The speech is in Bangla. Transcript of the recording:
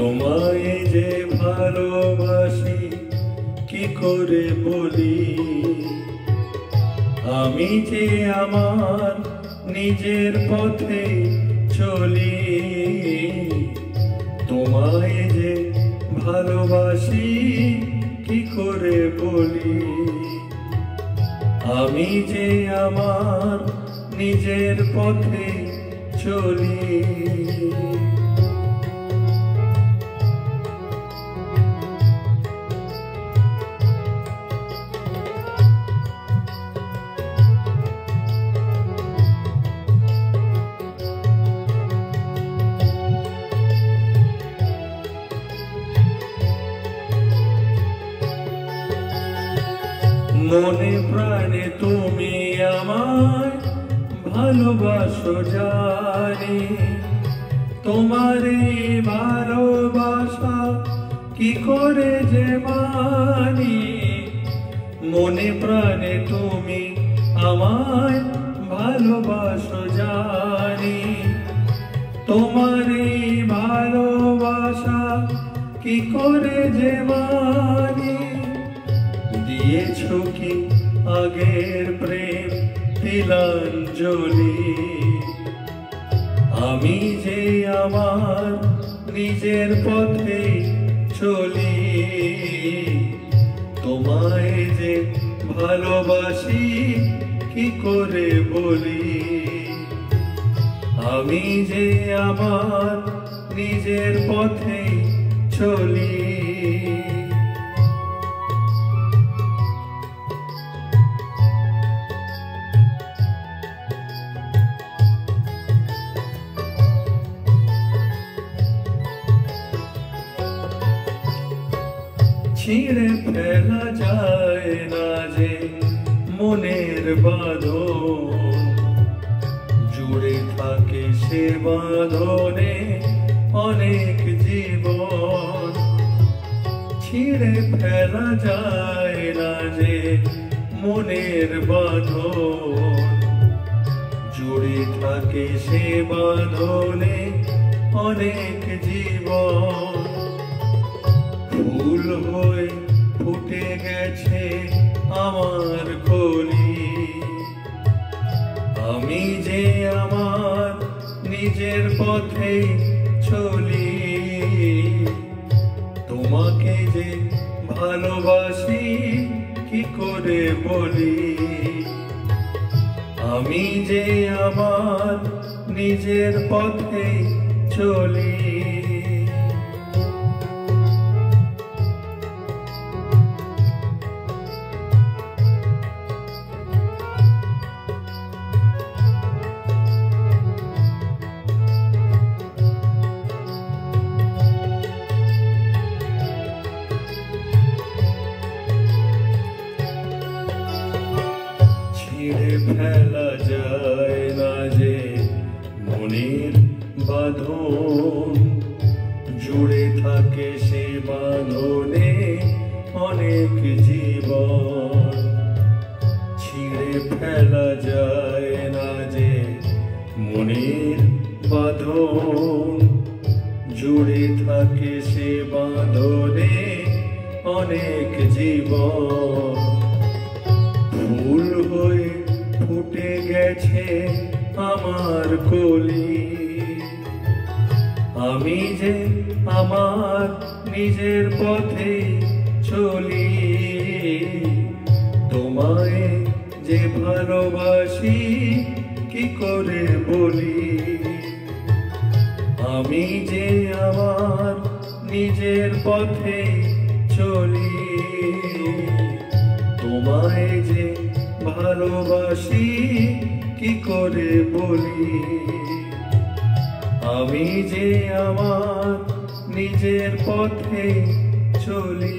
তোমায় যে ভালোবাসি কি করে বলি, আমি যে আমার নিজের পথে চলি। তোমায় যে ভালোবাসি কি করে বলি, আমি যে আমার নিজের পথে চলি। মনে প্রাণে তুমি আমায় ভালোবাসো জানি, তোমার এই ভালোবাসা কি করে যে মানি। মনে প্রাণে তুমি আমায় ভালোবাসো জানি, তোমার এই ভালোবাসা কি করে যে মানি। দিয়েছো কি আগের প্রেম তিলাঞ্জলি, আমি যে আমার নিজের পথে চলি। তোমায় যে ভালোবাসি কি করে বলি, আমি যে আমার নিজের পথে চলি। ছিঁড়ে ফেলা যায় না যে মনের বাঁধন, জুড়ে থাকে সে বাঁধনে অনেক জীবন। ছিঁড়ে ফেলা যায় না যে মনের বাঁধন, জুড়ে থাকে সে বাঁধনে অনেক জীবন। ফুল হয়ে ফুটে গেছে আমার কলি, আমি যে আমার নিজের পথে চলি। তোমাকে যে ভালোবাসি কি করে বলি, আমি যে আমার নিজের পথে চলি। ছিঁড়ে ফেলা যায় না যে মনের বাঁধন, জুড়ে থাকে সে বাঁধনে অনেক জীবন। ছিঁড়ে ফেলা যায় না যে মনের বাঁধন, জুড়ে থাকে সে বাঁধনে অনেক জীবন। ফুল হয়ে ফুটে গেছে আমার কলি, আমি যে আমার নিজের পথে চলি। তোমায় যে ভালোবাসি কি করে বলি, আমি যে আমার নিজের পথে চলি। তোমায় যে ভালোবাসি কি করে বলি, আমি যে আমার নিজের পথে চলি।